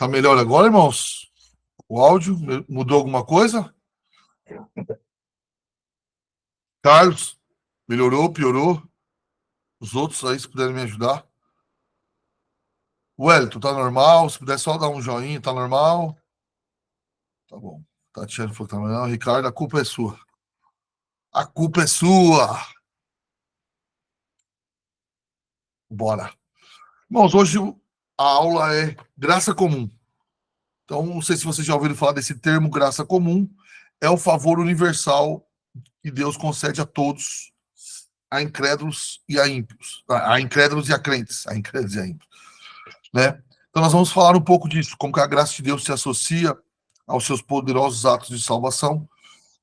Tá melhor agora, irmãos? O áudio mudou alguma coisa? Carlos, melhorou, piorou? Os outros aí, se puderem me ajudar. Wellington, tá normal? Se puder só dar um joinha, tá normal? Tá bom. Tatiana falou que tá normal. Ricardo, a culpa é sua. A culpa é sua! Bora. Irmãos, hoje a aula é graça comum. Então, não sei se vocês já ouviram falar desse termo graça comum. É o favor universal que Deus concede a todos, a incrédulos e a ímpios. A incrédulos e a crentes. A incrédulos e a ímpios. Né? Então, nós vamos falar um pouco disso, como que a graça de Deus se associa aos seus poderosos atos de salvação.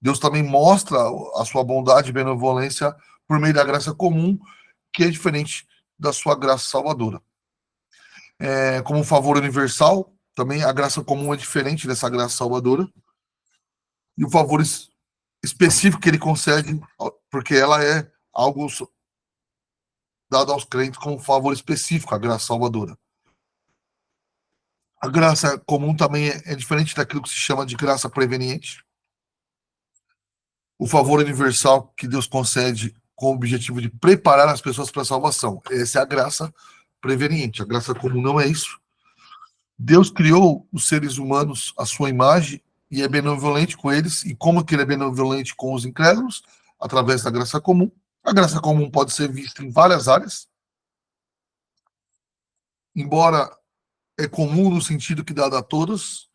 Deus também mostra a sua bondade e benevolência por meio da graça comum, que é diferente da sua graça salvadora. Como um favor universal, também a graça comum é diferente dessa graça salvadora. E o favor específico que ele concede, porque ela é algo dado aos crentes como um favor específico, a graça salvadora. A graça comum também é diferente daquilo que se chama de graça preveniente. O favor universal que Deus concede com o objetivo de preparar as pessoas para a salvação. Essa é a graça preveniente. A graça comum não é isso. Deus criou os seres humanos à sua imagem e é benevolente com eles. E como que ele é benevolente com os incrédulos? Através da graça comum. A graça comum pode ser vista em várias áreas. Embora é comum no sentido que dada a todos,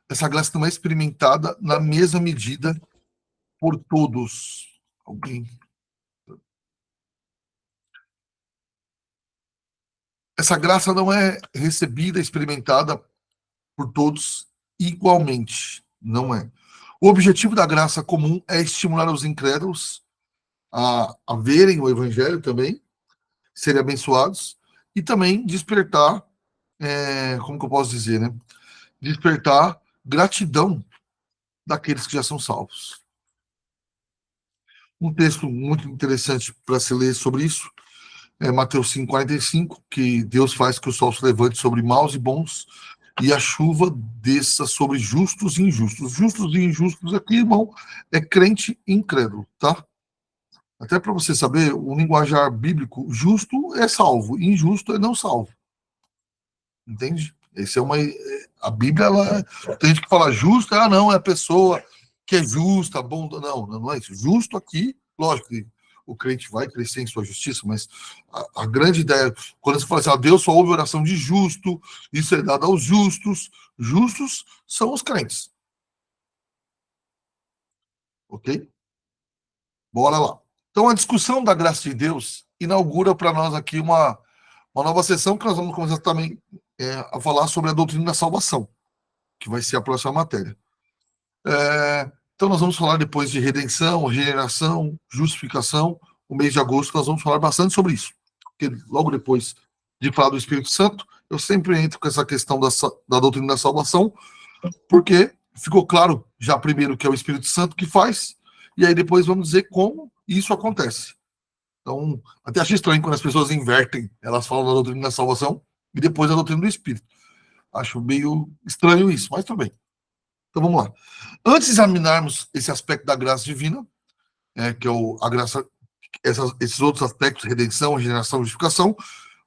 essa graça não é experimentada na mesma medida por todos. Alguém? Essa graça não é recebida, experimentada por todos igualmente. Não é. O objetivo da graça comum é estimular os incrédulos a verem o evangelho também, serem abençoados, e também despertar, como que eu posso dizer, né? Despertar gratidão daqueles que já são salvos. Um texto muito interessante para se ler sobre isso é Mateus 5,45, que Deus faz que o sol se levante sobre maus e bons e a chuva desça sobre justos e injustos. Justos e injustos aqui, irmão, é crente e incrédulo, tá? Até para você saber, o linguajar bíblico, justo é salvo, injusto é não salvo. Entende? Esse é uma. A Bíblia, ela, tem gente que fala justo, não, é a pessoa que é justa, bom. Não, não é isso. Justo aqui, lógico que o crente vai crescer em sua justiça, mas a grande ideia, quando você fala assim, Deus só ouve oração de justo, isso é dado aos justos. Justos são os crentes. Ok? Bora lá. Então, a discussão da graça de Deus inaugura para nós aqui uma nova sessão que nós vamos começar também a falar sobre a doutrina da salvação, que vai ser a próxima matéria. Então, nós vamos falar depois de redenção, regeneração, justificação. O mês de agosto nós vamos falar bastante sobre isso. Porque logo depois de falar do Espírito Santo, eu sempre entro com essa questão da doutrina da salvação, porque ficou claro já primeiro que é o Espírito Santo que faz, e aí depois vamos dizer como isso acontece. Então, até acho estranho quando as pessoas invertem, elas falam da doutrina da salvação e depois da doutrina do Espírito. Acho meio estranho isso, mas tudo bem. Então vamos lá. Antes de examinarmos esse aspecto da graça divina, que é a graça, esses outros aspectos, redenção, regeneração, justificação,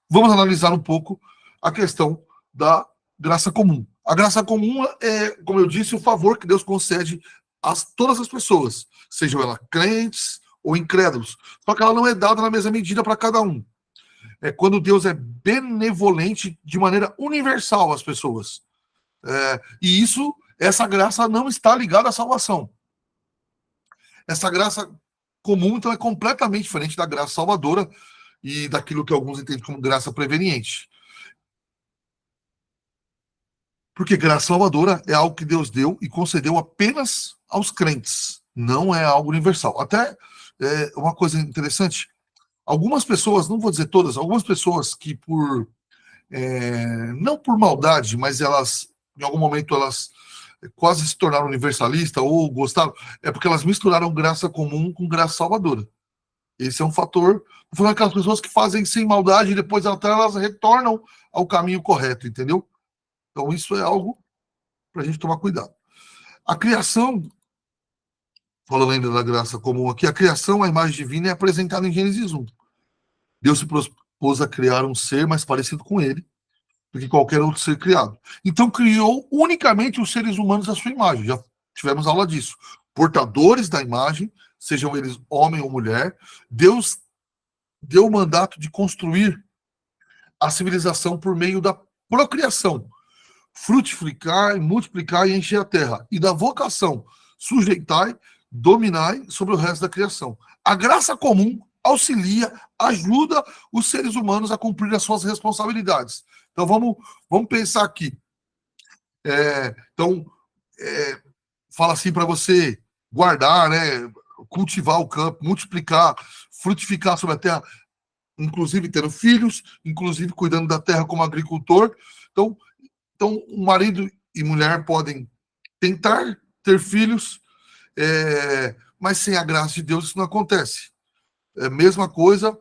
vamos analisar um pouco a questão da graça comum. A graça comum é, como eu disse, o favor que Deus concede a todas as pessoas, sejam elas crentes ou incrédulos. Só que ela não é dada na mesma medida para cada um. É quando Deus é benevolente de maneira universal às pessoas. E essa graça não está ligada à salvação. Essa graça comum, então, é completamente diferente da graça salvadora e daquilo que alguns entendem como graça preveniente. Porque graça salvadora é algo que Deus deu e concedeu apenas aos crentes. Não é algo universal. Até uma coisa interessante, algumas pessoas, não vou dizer todas, algumas pessoas que não por maldade, mas elas, em algum momento, elas quase se tornaram universalistas ou gostaram, é porque elas misturaram graça comum com graça salvadora. Esse é um fator. Falando aquelas pessoas que fazem sem maldade e depois até elas retornam ao caminho correto, entendeu? Então, isso é algo para a gente tomar cuidado. A criação, falando ainda da graça comum aqui, a criação, a imagem divina, é apresentada em Gênesis 1. Deus se propôs a criar um ser mais parecido com ele do que qualquer outro ser criado. Então, criou unicamente os seres humanos à sua imagem. Já tivemos aula disso. Portadores da imagem, sejam eles homem ou mulher, Deus deu o mandato de construir a civilização por meio da procriação, frutificar, multiplicar e encher a terra, e da vocação, sujeitai, dominai sobre o resto da criação. A graça comum auxilia, ajuda os seres humanos a cumprir as suas responsabilidades. Então vamos pensar aqui. Então, fala assim para você guardar, né, cultivar o campo, multiplicar, frutificar sobre a terra, inclusive tendo filhos, inclusive cuidando da terra como agricultor. Então um marido e mulher podem tentar ter filhos, mas sem a graça de Deus isso não acontece. É a mesma coisa,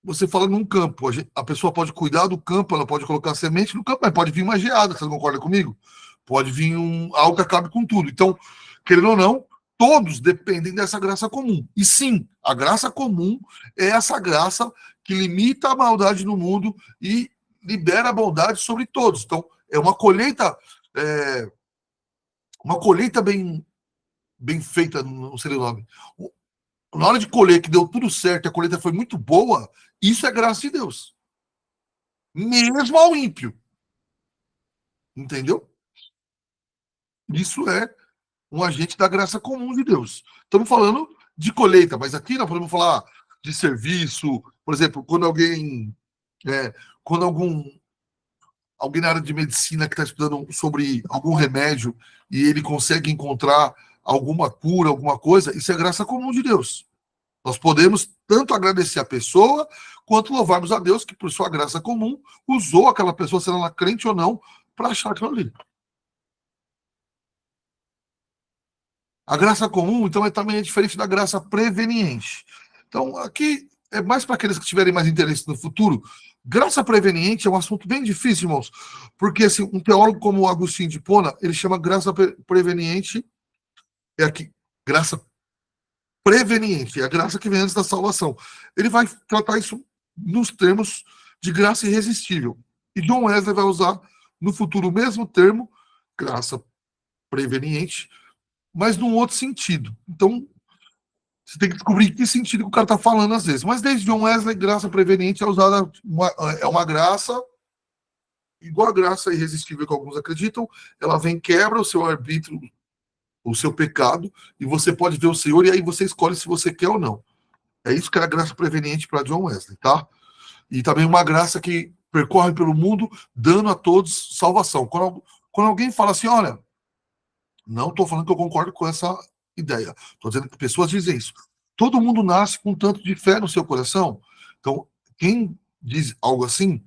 você fala num campo, a pessoa pode cuidar do campo, ela pode colocar semente no campo, mas pode vir uma geada, você não concorda comigo? Pode vir algo que acabe com tudo. Então, querendo ou não, todos dependem dessa graça comum. E sim, a graça comum é essa graça que limita a maldade no mundo e libera a bondade sobre todos. Então, é uma colheita bem feita, não sei o nome. Na hora de colher, que deu tudo certo, a colheita foi muito boa, isso é graça de Deus. Mesmo ao ímpio. Entendeu? Isso é um agente da graça comum de Deus. Estamos falando de colheita, mas aqui nós podemos falar de serviço, por exemplo, quando alguém na área de medicina que está estudando sobre algum remédio e ele consegue encontrar alguma cura, alguma coisa, isso é graça comum de Deus. Nós podemos tanto agradecer a pessoa, quanto louvarmos a Deus que, por sua graça comum, usou aquela pessoa, sendo ela crente ou não, para achar aquilo ali. A graça comum, então, também é diferente da graça preveniente. Então, aqui é mais para aqueles que tiverem mais interesse no futuro. Graça preveniente é um assunto bem difícil, irmãos, porque assim, um teólogo como o Agostinho de Hipona, ele chama graça preveniente, é aqui, graça preveniente, é a graça que vem antes da salvação. Ele vai tratar isso nos termos de graça irresistível. E John Wesley vai usar no futuro o mesmo termo, graça preveniente, mas num outro sentido. Então, você tem que descobrir que sentido que o cara está falando às vezes. Mas desde John Wesley, graça preveniente é usada, é uma graça, igual a graça irresistível que alguns acreditam, ela vem, quebra o seu arbítrio, o seu pecado, e você pode ver o Senhor, e aí você escolhe se você quer ou não. É isso que é a graça preveniente para John Wesley, tá? E também uma graça que percorre pelo mundo, dando a todos salvação. Quando alguém fala assim, olha, não estou falando que eu concordo com essa ideia. Estou dizendo que pessoas dizem isso. Todo mundo nasce com um tanto de fé no seu coração. Então, quem diz algo assim,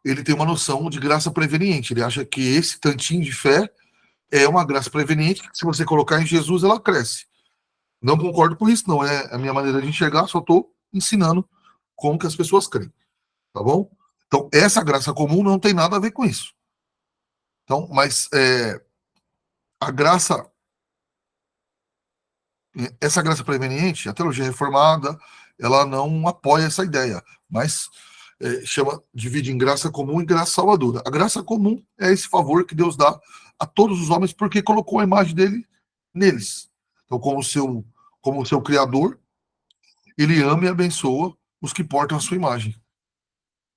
ele tem uma noção de graça preveniente. Ele acha que esse tantinho de fé é uma graça preveniente, que se você colocar em Jesus, ela cresce. Não concordo com isso, não é a minha maneira de enxergar, só estou ensinando como que as pessoas creem, tá bom? Então, essa graça comum não tem nada a ver com isso. Então, mas a graça, essa graça preveniente, a teologia reformada, ela não apoia essa ideia, mas divide em graça comum e graça salvadora. A graça comum é esse favor que Deus dá a todos os homens porque colocou a imagem dele neles. Então, como seu criador, ele ama e abençoa os que portam a sua imagem.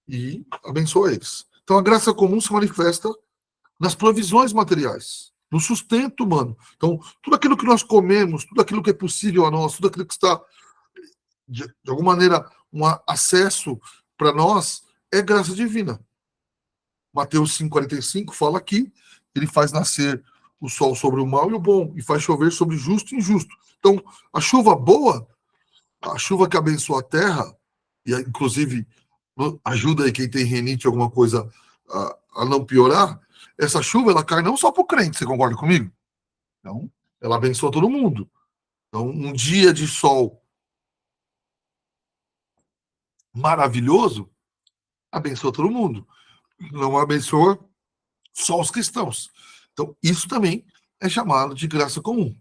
E abençoa eles. Então, a graça comum se manifesta nas provisões materiais, no sustento humano. Então, tudo aquilo que nós comemos, tudo aquilo que é possível a nós, tudo aquilo que está, de alguma maneira, um acesso para nós, é graça divina. Mateus 5,45 fala que ele faz nascer o sol sobre o mal e o bom, e faz chover sobre justo e injusto. Então, a chuva boa, a chuva que abençoa a terra, e inclusive ajuda aí quem tem renite, alguma coisa, a não piorar, essa chuva ela cai não só para o crente, você concorda comigo? Então, ela abençoa todo mundo. Então, um dia de sol maravilhoso abençoa todo mundo. Não abençoa Só os cristãos. Então, isso também é chamado de graça comum.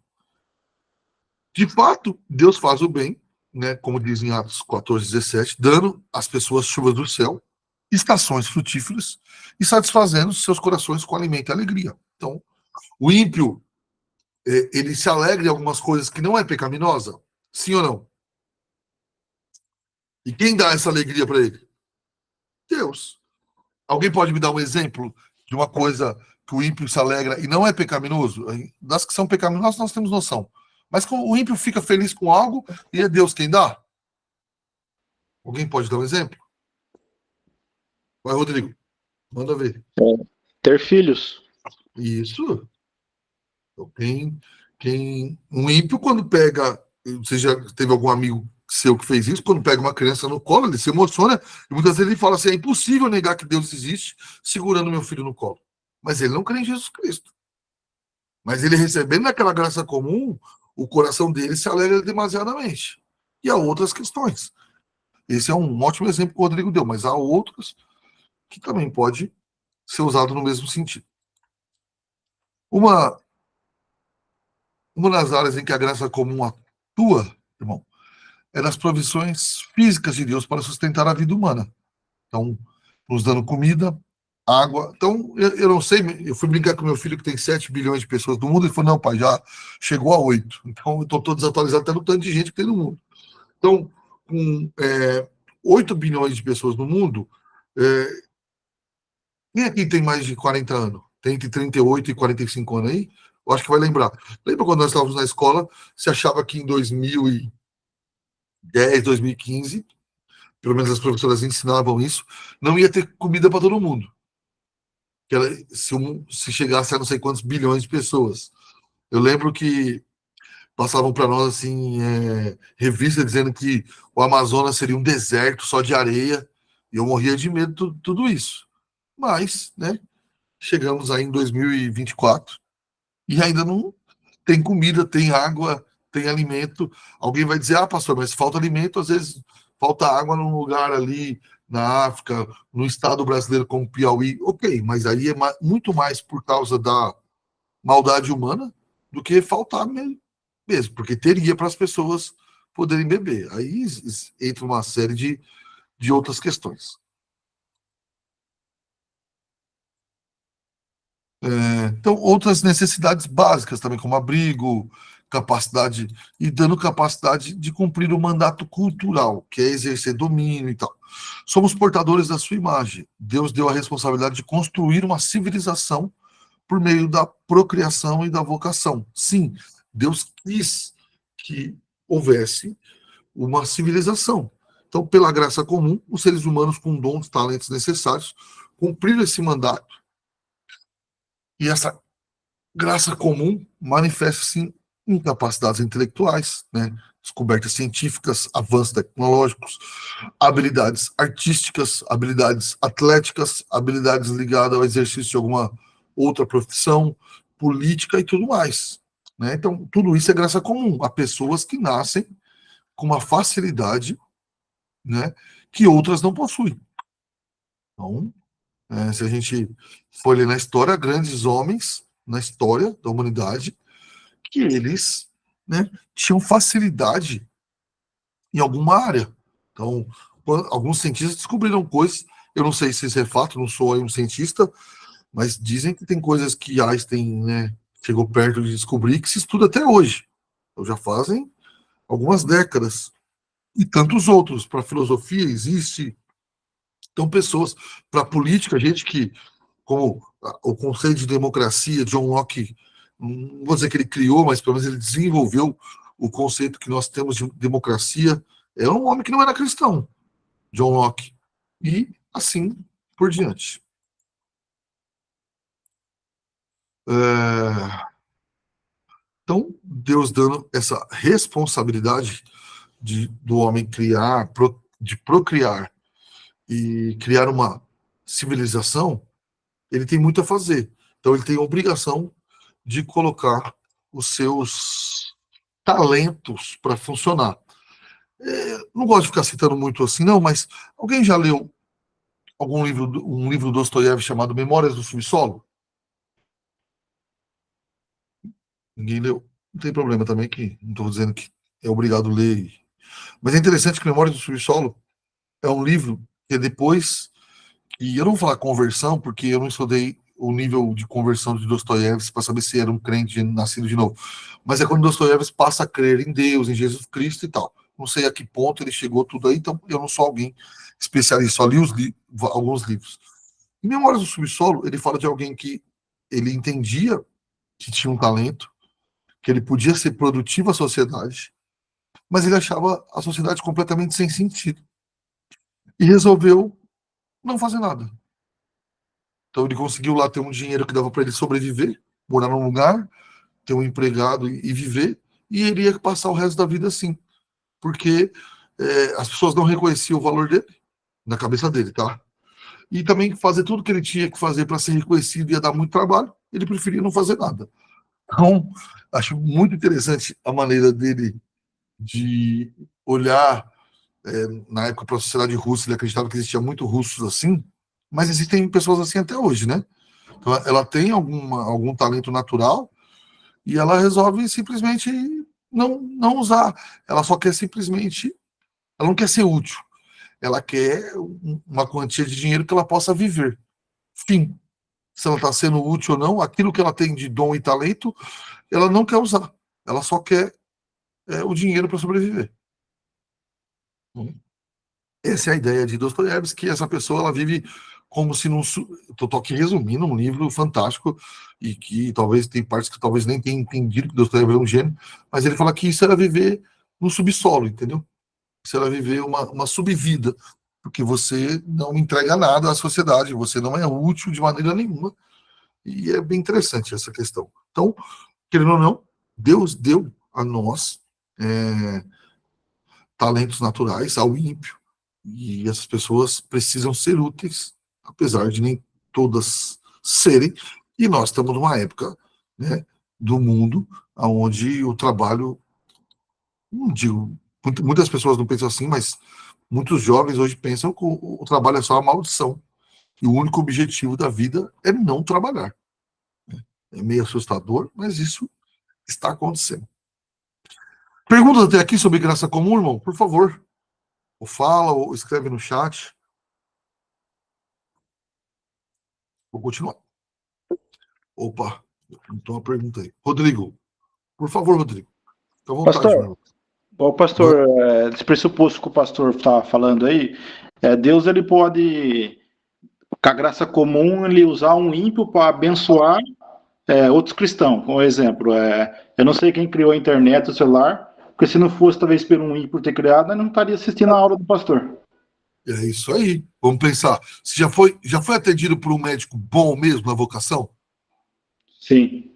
De fato, Deus faz o bem, né, como diz em Atos 14:17, dando às pessoas chuvas do céu, estações frutíferas e satisfazendo seus corações com alimento e alegria. Então, o ímpio, ele se alegra em algumas coisas que não é pecaminosa? Sim ou não? E quem dá essa alegria para ele? Deus. Alguém pode me dar um exemplo de uma coisa que o ímpio se alegra e não é pecaminoso? Das que são pecaminosas nós temos noção. Mas o ímpio fica feliz com algo e é Deus quem dá? Alguém pode dar um exemplo? Vai, Rodrigo. Manda ver. Ter filhos. Isso. Então, um ímpio, quando pega. Você já teve algum amigo seu que fez isso? Quando pega uma criança no colo, ele se emociona e muitas vezes ele fala assim: é impossível negar que Deus existe segurando meu filho no colo. Mas ele não crê em Jesus Cristo. Mas ele recebendo aquela graça comum, o coração dele se alegra demasiadamente. E há outras questões. Esse é um ótimo exemplo que o Rodrigo deu, mas há outros que também pode ser usado no mesmo sentido. Uma, uma das áreas em que a graça comum atua, irmão, é nas provisões físicas de Deus para sustentar a vida humana. Então, nos dando comida, água. Então, eu não sei, eu fui brincar com meu filho que tem 7 bilhões de pessoas no mundo, ele falou, não, pai, já chegou a 8. Então, eu estou todo desatualizado até no tanto de gente que tem no mundo. Então, com 8 bilhões de pessoas no mundo, quem aqui tem mais de 40 anos? Tem entre 38 e 45 anos aí? Eu acho que vai lembrar. Lembra quando nós estávamos na escola, você achava que em 2010, 2015, pelo menos as professoras ensinavam isso, não ia ter comida para todo mundo. Que era, se chegasse a não sei quantos bilhões de pessoas. Eu lembro que passavam para nós assim revista dizendo que o Amazonas seria um deserto só de areia, e eu morria de medo de tudo isso. Mas, né, chegamos aí em 2024 e ainda não tem comida, tem água, tem alimento. Alguém vai dizer, ah, pastor, mas falta alimento, às vezes falta água num lugar ali na África, no estado brasileiro como Piauí. Ok, mas aí é muito mais por causa da maldade humana do que faltar mesmo, porque teria para as pessoas poderem beber. Aí entra uma série de outras questões. Então, outras necessidades básicas também, como abrigo, capacidade, e dando capacidade de cumprir o mandato cultural, que é exercer domínio e tal. Somos portadores da sua imagem. Deus deu a responsabilidade de construir uma civilização por meio da procriação e da vocação. Sim, Deus quis que houvesse uma civilização. Então, pela graça comum, os seres humanos com dons, talentos necessários cumpriram esse mandato. E essa graça comum manifesta-se em capacidades intelectuais, né? Descobertas científicas, avanços tecnológicos, habilidades artísticas, habilidades atléticas, habilidades ligadas ao exercício de alguma outra profissão, política e tudo mais. Né? Então, tudo isso é graça comum a pessoas que nascem com uma facilidade, né, que outras não possuem. Então, se a gente for ler na história, grandes homens na história da humanidade, que eles, né, tinham facilidade em alguma área. Então, alguns cientistas descobriram coisas, eu não sei se isso é fato, não sou aí um cientista, mas dizem que tem coisas que Einstein, né, chegou perto de descobrir que se estuda até hoje. Então, já fazem algumas décadas. E tantos outros. Para a filosofia existe. Então, pessoas, para a política, gente que, como o conceito de democracia, John Locke, não vou dizer que ele criou, mas pelo menos ele desenvolveu o conceito que nós temos de democracia. É um homem que não era cristão, John Locke. E assim por diante. Então, Deus dando essa responsabilidade do homem criar, de procriar e criar uma civilização, ele tem muito a fazer. Então, ele tem a obrigação de colocar os seus talentos para funcionar. Não gosto de ficar citando muito assim, não, mas alguém já leu um livro do Dostoiévski chamado Memórias do Subsolo? Ninguém leu. Não tem problema também, que não estou dizendo que é obrigado a ler. Mas é interessante que Memórias do Subsolo é um livro que é depois, e eu não vou falar conversão, porque eu não estudei o nível de conversão de Dostoiévski para saber se era um crente nascido de novo. Mas é quando Dostoiévski passa a crer em Deus, em Jesus Cristo e tal. Não sei a que ponto ele chegou tudo aí, então eu não sou alguém especialista, só li alguns livros. Em Memórias do Subsolo, ele fala de alguém que ele entendia que tinha um talento, que ele podia ser produtivo à sociedade, mas ele achava a sociedade completamente sem sentido. E resolveu não fazer nada. Então ele conseguiu lá ter um dinheiro que dava para ele sobreviver, morar num lugar, ter um empregado e viver, e ele ia passar o resto da vida assim, porque as pessoas não reconheciam o valor dele, na cabeça dele, tá? E também fazer tudo que ele tinha que fazer para ser reconhecido ia dar muito trabalho, ele preferia não fazer nada. Então, acho muito interessante a maneira dele de olhar, na época, para a sociedade russa. Ele acreditava que existia muito russos assim, mas existem pessoas assim até hoje, né? Então, ela tem algum talento natural e ela resolve simplesmente não usar. Ela só quer simplesmente. Ela não quer ser útil. Ela quer uma quantia de dinheiro que ela possa viver. Fim. Se ela está sendo útil ou não, aquilo que ela tem de dom e talento, ela não quer usar. Ela só quer o dinheiro para sobreviver. Essa é a ideia de Dostoiévski, que essa pessoa ela vive como se não. Estou aqui resumindo um livro fantástico e que talvez tem partes que talvez nem tenha entendido que Dostoiévski é um gênio, mas ele fala que isso era viver no subsolo, entendeu? Isso era viver uma subvida, porque você não entrega nada à sociedade, você não é útil de maneira nenhuma, e é bem interessante essa questão. Então, querendo ou não, Deus deu a nós é, talentos naturais ao ímpio, e essas pessoas precisam ser úteis, apesar de nem todas serem, e nós estamos numa época, né, do mundo onde o trabalho, não digo, muitas pessoas não pensam assim, mas muitos jovens hoje pensam que o trabalho é só uma maldição, e o único objetivo da vida é não trabalhar. É meio assustador, mas isso está acontecendo. Perguntas até aqui sobre graça comum, irmão? Por favor. Ou fala, ou escreve no chat. Vou continuar. Opa, então uma pergunta aí. Rodrigo, por favor, Rodrigo. Fica à vontade, meu Pastor, irmão. o pastor, esse pressuposto que o pastor está falando aí, Deus ele pode, com a graça comum, ele usar um ímpio para abençoar outros cristãos. Por exemplo, eu não sei quem criou a internet, o celular, porque se não fosse talvez por um ímpio ter criado, eu não estaria assistindo a aula do pastor. É isso aí. Vamos pensar. Você já foi atendido por um médico bom mesmo na vocação? Sim,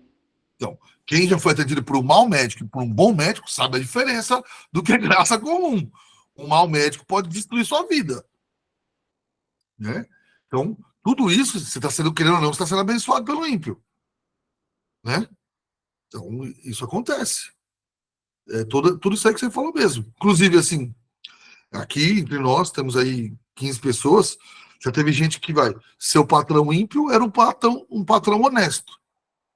Então, quem já foi atendido por um mau médico e por um bom médico sabe a diferença do que é graça comum. Um mau médico pode destruir sua vida, né? Então, tudo isso, você está sendo, querendo ou não, você está sendo abençoado pelo ímpio, né? Então, isso acontece. Tudo isso aí que você falou mesmo. Inclusive, assim, aqui entre nós temos aí 15 pessoas. Já teve gente que vai. Seu patrão ímpio era um patrão honesto.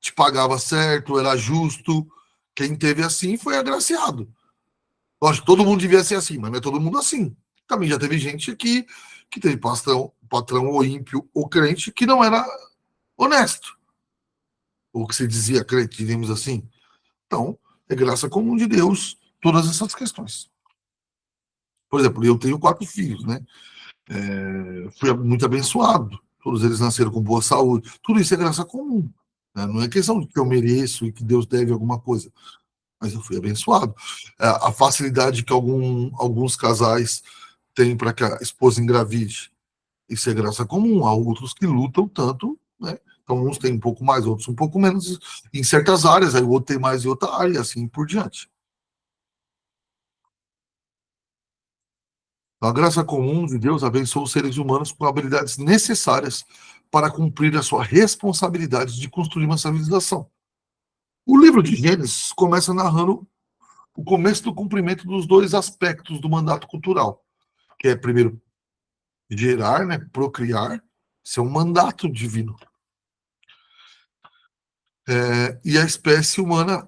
Te pagava certo, era justo. Quem teve assim foi agraciado. Lógico, todo mundo devia ser assim, mas não é todo mundo assim. Também já teve gente que teve patrão ou ímpio ou crente que não era honesto. Ou que se dizia crente, digamos assim. Então, é graça comum de Deus todas essas questões. Por exemplo, eu tenho 4 filhos, né? Fui muito abençoado. Todos eles nasceram com boa saúde. Tudo isso é graça comum. Né? Não é questão de que eu mereço e que Deus deve alguma coisa, mas eu fui abençoado. A facilidade que alguns casais têm para que a esposa engravide, isso é graça comum. Há outros que lutam tanto, né? Então, uns têm um pouco mais, outros um pouco menos em certas áreas, aí o outro tem mais em outra área, e assim por diante. A graça comum de Deus abençoa os seres humanos com habilidades necessárias para cumprir a sua responsabilidade de construir uma civilização. O livro de Gênesis começa narrando o começo do cumprimento dos dois aspectos do mandato cultural, que é, primeiro, gerar, né, procriar, isso é um mandato divino. E a espécie humana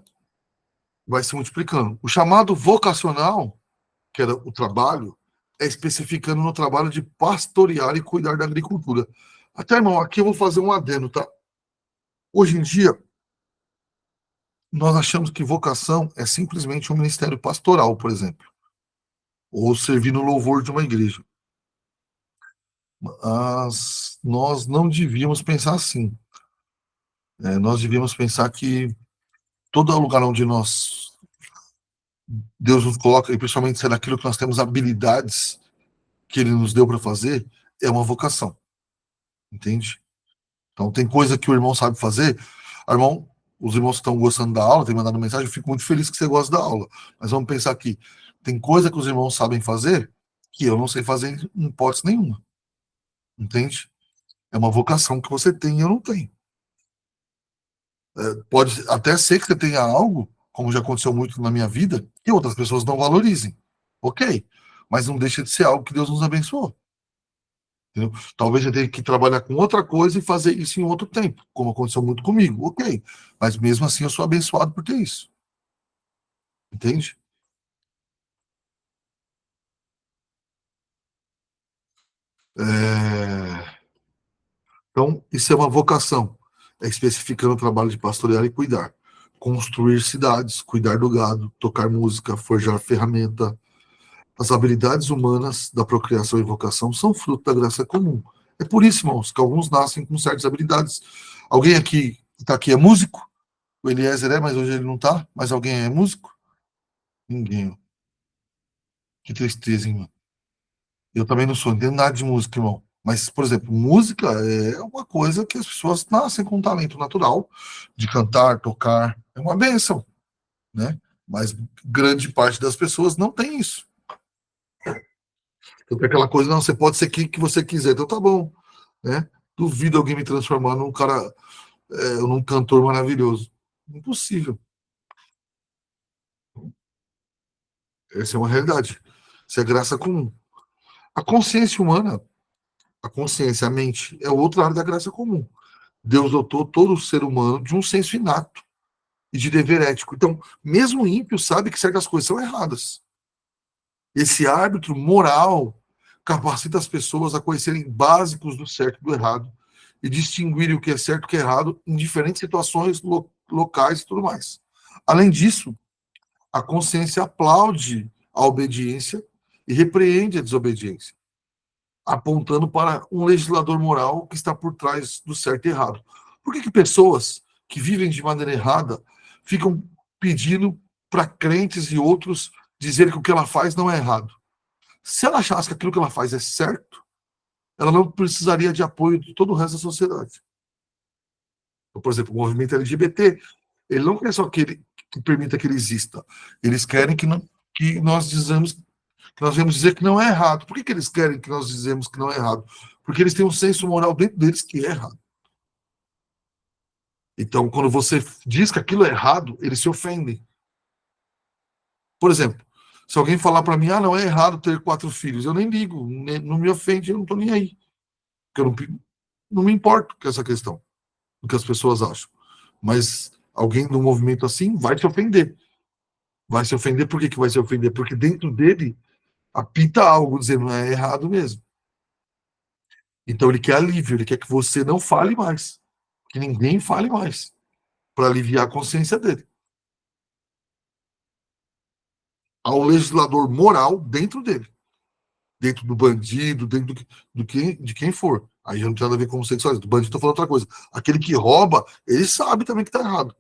vai se multiplicando. O chamado vocacional, que era o trabalho, é especificando no trabalho de pastorear e cuidar da agricultura. Até, irmão, aqui eu vou fazer um adendo, tá? Hoje em dia, nós achamos que vocação é simplesmente um ministério pastoral, por exemplo, ou servir no louvor de uma igreja. Mas nós não devíamos pensar assim. Nós devíamos pensar que todo lugar onde Deus nos coloca, e principalmente se é naquilo que nós temos habilidades que Ele nos deu para fazer, é uma vocação, entende? Então tem coisa que o irmão sabe fazer. Irmão, os irmãos que estão gostando da aula, têm mandado mensagem, eu fico muito feliz que você gosta da aula. Mas vamos pensar aqui, tem coisa que os irmãos sabem fazer que eu não sei fazer em hipótese nenhuma, entende? É uma vocação que você tem e eu não tenho. Pode até ser que você tenha algo, como já aconteceu muito na minha vida, que outras pessoas não valorizem. Ok. Mas não deixa de ser algo que Deus nos abençoou. Entendeu? Talvez eu tenha que trabalhar com outra coisa e fazer isso em outro tempo, como aconteceu muito comigo. Ok. Mas mesmo assim eu sou abençoado por ter isso. Entende? É... Então, isso é uma vocação. É especificando o trabalho de pastorear e cuidar. Construir cidades, cuidar do gado, tocar música, forjar ferramenta. As habilidades humanas da procriação e vocação são fruto da graça comum. É por isso, irmãos, que alguns nascem com certas habilidades. Alguém aqui que está aqui é músico? O Eliezer é, mas hoje ele não está. Mas alguém é músico? Ninguém. Que tristeza, hein, mano? Eu também não sou, não entendo nada de música, irmão. Mas, por exemplo, música é uma coisa que as pessoas nascem com um talento natural de cantar, tocar. É uma bênção, né? Mas grande parte das pessoas não tem isso. Então, tem aquela coisa, não, você pode ser quem que você quiser, então tá bom, né? Duvido alguém me transformar num cara, num cantor maravilhoso. Impossível. Essa é uma realidade. Isso é graça comum. A consciência humana, a consciência, a mente, é outra área da graça comum. Deus dotou todo ser humano de um senso inato e de dever ético. Então, mesmo o ímpio sabe que certas coisas são erradas. Esse árbitro moral capacita as pessoas a conhecerem básicos do certo e do errado e distinguirem o que é certo e o que é errado em diferentes situações locais e tudo mais. Além disso, a consciência aplaude a obediência e repreende a desobediência, apontando para um legislador moral que está por trás do certo e errado. Por que pessoas que vivem de maneira errada ficam pedindo para crentes e outros dizer que o que ela faz não é errado? Se ela achasse que aquilo que ela faz é certo, ela não precisaria de apoio de todo o resto da sociedade. Então, por exemplo, o movimento LGBT, ele não quer só que permita que ele exista. Eles querem que nós dizemos que nós vamos dizer que não é errado. Por que eles querem que nós dizemos que não é errado? Porque eles têm um senso moral dentro deles que é errado. Então, quando você diz que aquilo é errado, eles se ofendem. Por exemplo, se alguém falar para mim, não é errado ter 4 filhos, eu nem ligo, não me ofende, eu não estou nem aí. Porque eu não me importo com essa questão, do que as pessoas acham. Mas alguém num movimento assim vai se ofender. Vai se ofender, por que vai se ofender? Porque dentro dele apita algo, dizendo é errado mesmo. Então ele quer alívio, ele quer que você não fale mais, que ninguém fale mais, para aliviar a consciência dele. Há um legislador moral dentro dele, dentro do bandido, dentro de quem for. Aí já não tem nada a ver com homossexualismo. Do bandido, estou falando outra coisa. Aquele que rouba, ele sabe também que está errado.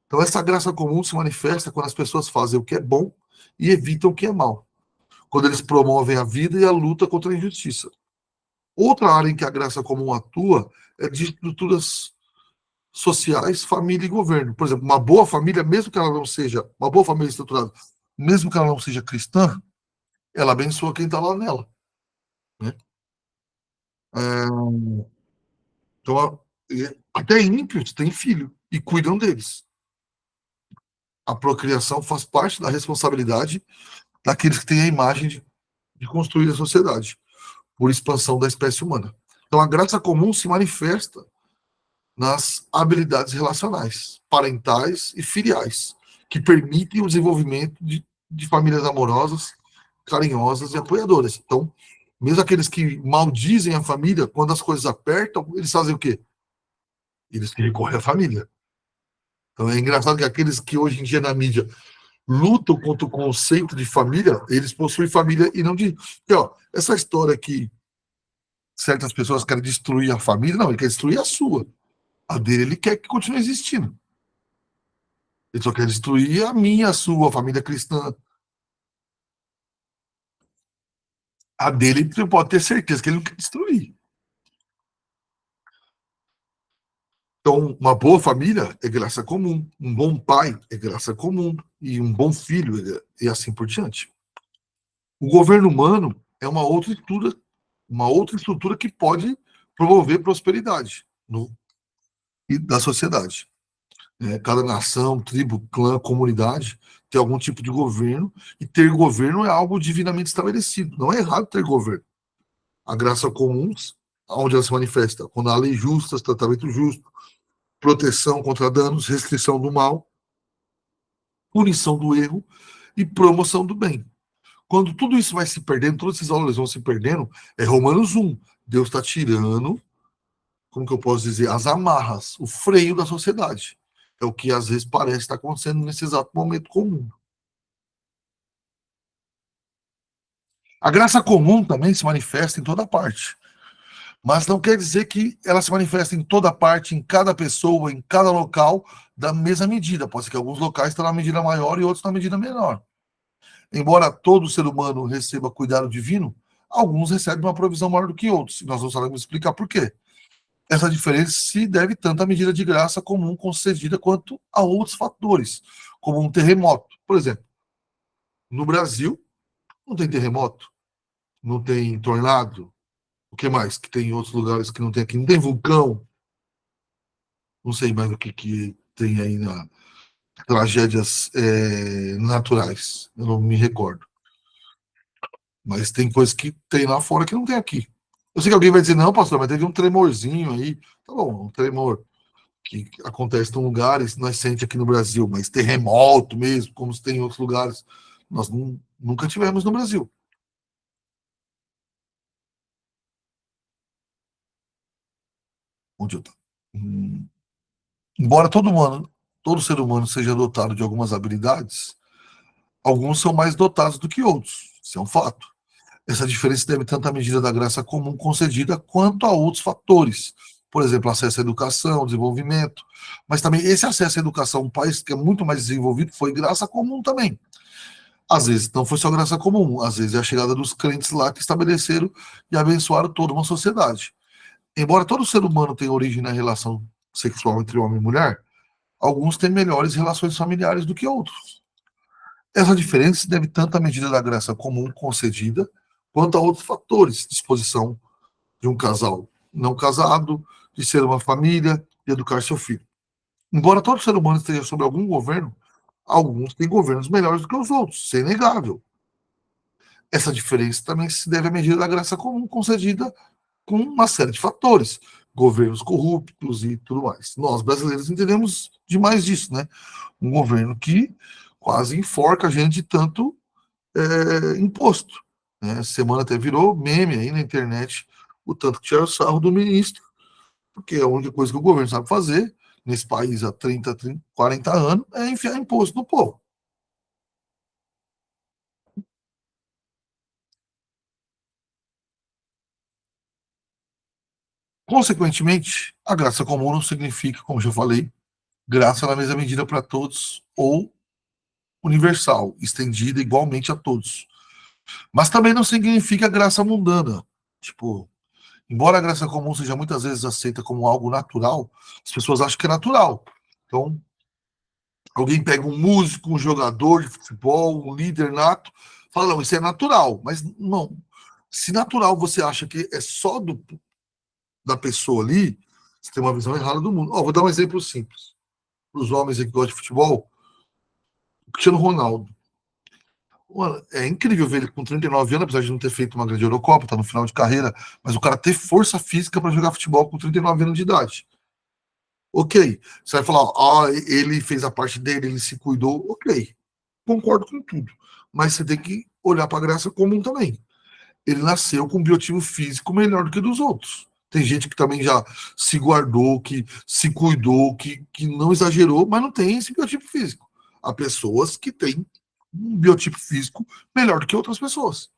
Então, essa graça comum se manifesta quando as pessoas fazem o que é bom e evitam o que é mal. Quando eles promovem a vida e a luta contra a injustiça. Outra área em que a graça comum atua é de estruturas sociais, família e governo. Por exemplo, uma boa família, mesmo que ela não seja, uma boa família estruturada, mesmo que ela não seja cristã, ela abençoa quem está lá nela. Né? É, então, até ímpios têm filho e cuidam deles. A procriação faz parte da responsabilidade daqueles que têm a imagem de construir a sociedade, por expansão da espécie humana. Então, a graça comum se manifesta nas habilidades relacionais, parentais e filiais, que permitem o desenvolvimento de famílias amorosas, carinhosas e apoiadoras. Então, mesmo aqueles que maldizem a família, quando as coisas apertam, eles fazem o quê? Eles recorrem à família. Então é engraçado que aqueles que hoje em dia na mídia lutam contra o conceito de família, eles possuem família e não de. Porque, ó, essa história que certas pessoas querem destruir a família, não, ele quer destruir a sua. A dele ele quer que continue existindo. Ele só quer destruir a minha, a sua, a família cristã. A dele você pode ter certeza que ele não quer destruir. Então, uma boa família é graça comum, um bom pai é graça comum, e um bom filho e assim por diante. O governo humano é uma outra estrutura que pode promover prosperidade e da sociedade. Cada nação, tribo, clã, comunidade tem algum tipo de governo, e ter governo é algo divinamente estabelecido. Não é errado ter governo. A graça comum, onde ela se manifesta? Quando há lei justa, tratamento justo, proteção contra danos, restrição do mal, punição do erro e promoção do bem. Quando tudo isso vai se perdendo, todos esses valores vão se perdendo, é Romanos 1. Deus está tirando, como que eu posso dizer, as amarras, o freio da sociedade. É o que às vezes parece estar acontecendo nesse exato momento comum. A graça comum também se manifesta em toda parte. Mas não quer dizer que ela se manifesta em toda parte, em cada pessoa, em cada local, da mesma medida. Pode ser que alguns locais estão na medida maior e outros na medida menor. Embora todo ser humano receba cuidado divino, alguns recebem uma provisão maior do que outros. E nós vamos explicar por quê. Essa diferença se deve tanto à medida de graça comum concedida quanto a outros fatores, como um terremoto. Por exemplo, no Brasil, não tem terremoto, não tem tornado, o que mais que tem em outros lugares que não tem aqui? Não tem vulcão, não sei mais o que tem aí na tragédias naturais, eu não me recordo. Mas tem coisas que tem lá fora que não tem aqui. Eu sei que alguém vai dizer, não, pastor, mas teve um tremorzinho aí. Tá bom, um tremor que acontece em lugares, nós sente aqui no Brasil, mas terremoto mesmo, como se tem em outros lugares, nós nunca tivemos no Brasil. Onde eu tô? Embora todo ser humano seja dotado de algumas habilidades, alguns são mais dotados do que outros. Isso é um fato. Essa diferença deve tanto à medida da graça comum concedida quanto a outros fatores. Por exemplo, acesso à educação, desenvolvimento. Mas também esse acesso à educação, um país que é muito mais desenvolvido, foi graça comum também. Às vezes não foi só graça comum, às vezes é a chegada dos crentes lá que estabeleceram e abençoaram toda uma sociedade. Embora todo ser humano tenha origem na relação sexual entre homem e mulher, alguns têm melhores relações familiares do que outros. Essa diferença se deve tanto à medida da graça comum concedida, quanto a outros fatores, disposição de um casal não casado, de ser uma família, de educar seu filho. Embora todo ser humano esteja sob algum governo, alguns têm governos melhores do que os outros, isso é inegável. Essa diferença também se deve à medida da graça comum concedida com uma série de fatores, governos corruptos e tudo mais. Nós, brasileiros, entendemos demais disso, né? Um governo que quase enforca a gente de tanto imposto. Né? Semana até virou meme aí na internet o tanto que tira o sarro do ministro, porque a única coisa que o governo sabe fazer nesse país há 40 anos é enfiar imposto no povo. Consequentemente, a graça comum não significa, como já falei, graça na mesma medida para todos ou universal, estendida igualmente a todos. Mas também não significa graça mundana. Tipo, embora a graça comum seja muitas vezes aceita como algo natural, as pessoas acham que é natural. Então, alguém pega um músico, um jogador de futebol, um líder nato, fala, não, isso é natural. Mas não. Se natural você acha que é só da pessoa ali, você tem uma visão errada do mundo. Vou dar um exemplo simples. Para os homens que gostam de futebol, o Cristiano Ronaldo. Mano, é incrível ver ele com 39 anos, apesar de não ter feito uma grande Eurocopa, tá no final de carreira, mas o cara ter força física para jogar futebol com 39 anos de idade. Ok. Você vai falar, ah, ele fez a parte dele, ele se cuidou. Ok. Concordo com tudo. Mas você tem que olhar para a graça comum também. Ele nasceu com um biotipo físico melhor do que dos outros. Tem gente que também já se guardou, que se cuidou, que não exagerou, mas não tem esse biotipo físico. Há pessoas que têm um biotipo físico melhor do que outras pessoas.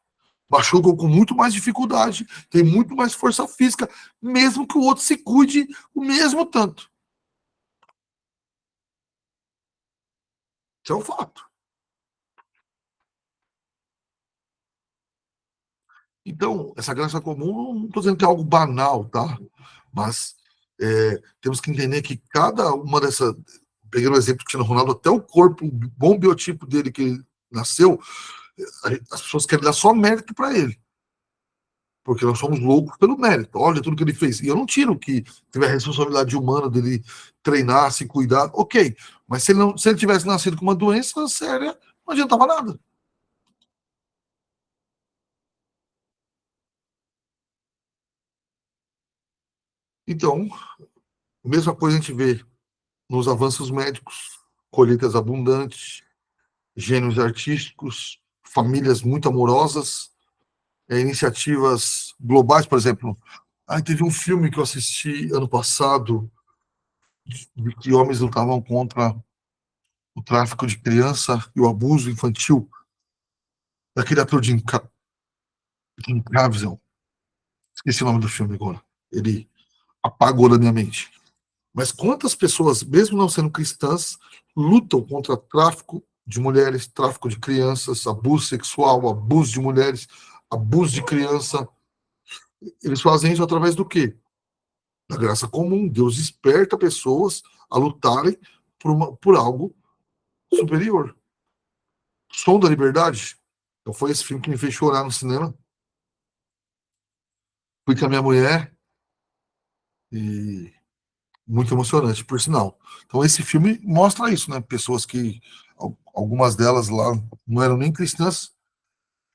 Machucam com muito mais dificuldade, tem muito mais força física, mesmo que o outro se cuide o mesmo tanto. Isso é um fato. Então, essa graça comum, não estou dizendo que é algo banal, tá? Mas temos que entender que cada uma dessas. Pegando o exemplo do Cristiano Ronaldo, até o corpo, o bom biotipo dele que ele nasceu, as pessoas querem dar só mérito para ele. Porque nós somos loucos pelo mérito. Olha tudo que ele fez. E eu não tiro que teve a responsabilidade humana dele treinar, se cuidar, ok. Mas se ele tivesse nascido com uma doença séria, não adiantava nada. Então, a mesma coisa a gente vê nos avanços médicos, colheitas abundantes, gênios artísticos, famílias muito amorosas, iniciativas globais, por exemplo. Teve um filme que eu assisti ano passado, de que homens lutavam contra o tráfico de criança e o abuso infantil, daquele ator Jim Caviezel. Esqueci o nome do filme agora. Ele apagou da minha mente. Mas quantas pessoas, mesmo não sendo cristãs, lutam contra tráfico de mulheres, tráfico de crianças, abuso sexual, abuso de mulheres, abuso de criança? Eles fazem isso através do quê? Da graça comum. Deus esperta pessoas a lutarem por algo superior. Som da Liberdade. Então foi esse filme que me fez chorar no cinema. Fui com a minha mulher e muito emocionante, por sinal. Então esse filme mostra isso, né? Pessoas que algumas delas lá não eram nem cristãs,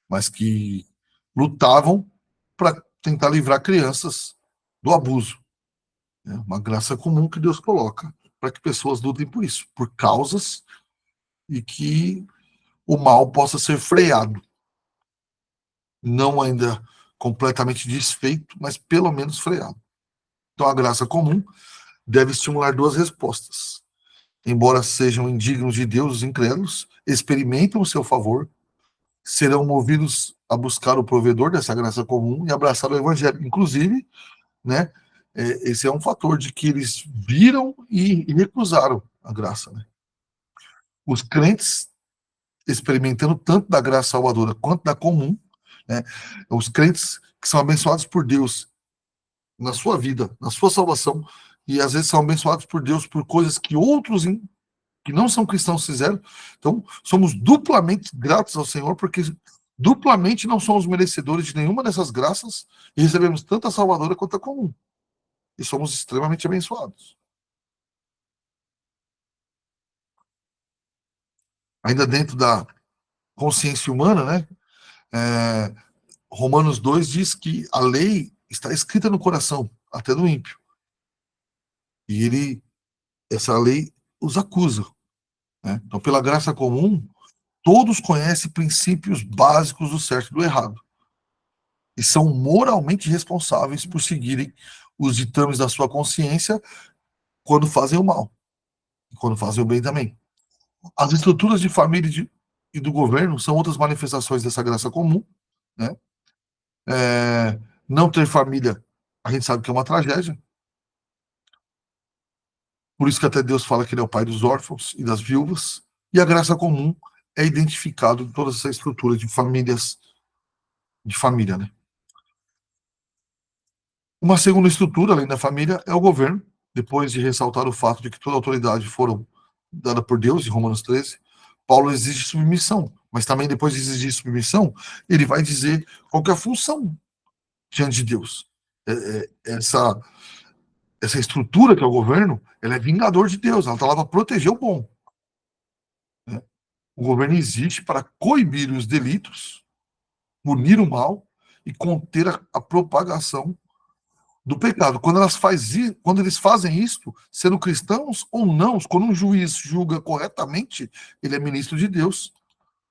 mas que lutavam para tentar livrar crianças do abuso. É uma graça comum que Deus coloca para que pessoas lutem por isso, por causas e que o mal possa ser freado. Não ainda completamente desfeito, mas pelo menos freado. Então a graça comum deve estimular duas respostas. Embora sejam indignos de Deus, os incrédulos experimentam o seu favor, serão movidos a buscar o provedor dessa graça comum e abraçar o evangelho. Inclusive, né, esse é um fator de que eles viram e recusaram a graça. Né? Os crentes experimentando tanto da graça salvadora quanto da comum, né, os crentes que são abençoados por Deus na sua vida, na sua salvação, e às vezes são abençoados por Deus por coisas que outros que não são cristãos fizeram. Então, somos duplamente gratos ao Senhor, porque duplamente não somos merecedores de nenhuma dessas graças e recebemos tanto a salvadora quanto a comum. E somos extremamente abençoados. Ainda dentro da consciência humana, né? É, Romanos 2 diz que a lei está escrita no coração, até do ímpio. E essa lei os acusa. Né? Então, pela graça comum, todos conhecem princípios básicos do certo e do errado. E são moralmente responsáveis por seguirem os ditames da sua consciência quando fazem o mal, e quando fazem o bem também. As estruturas de família e do governo são outras manifestações dessa graça comum. Né? Não ter família, a gente sabe que é uma tragédia. Por isso que até Deus fala que ele é o pai dos órfãos e das viúvas. E a graça comum é identificado em toda essa estrutura de famílias, de família. Né? Uma segunda estrutura, além da família, é o governo, depois de ressaltar o fato de que toda autoridade foram dada por Deus, em Romanos 13, Paulo exige submissão, mas também depois de exigir submissão, ele vai dizer qual que é a função diante de Deus. Essa estrutura que é o governo, ela é vingador de Deus, ela está lá para proteger o bom. Né? O governo existe para coibir os delitos, punir o mal e conter a propagação do pecado. Quando eles fazem isso, sendo cristãos ou não, quando um juiz julga corretamente, ele é ministro de Deus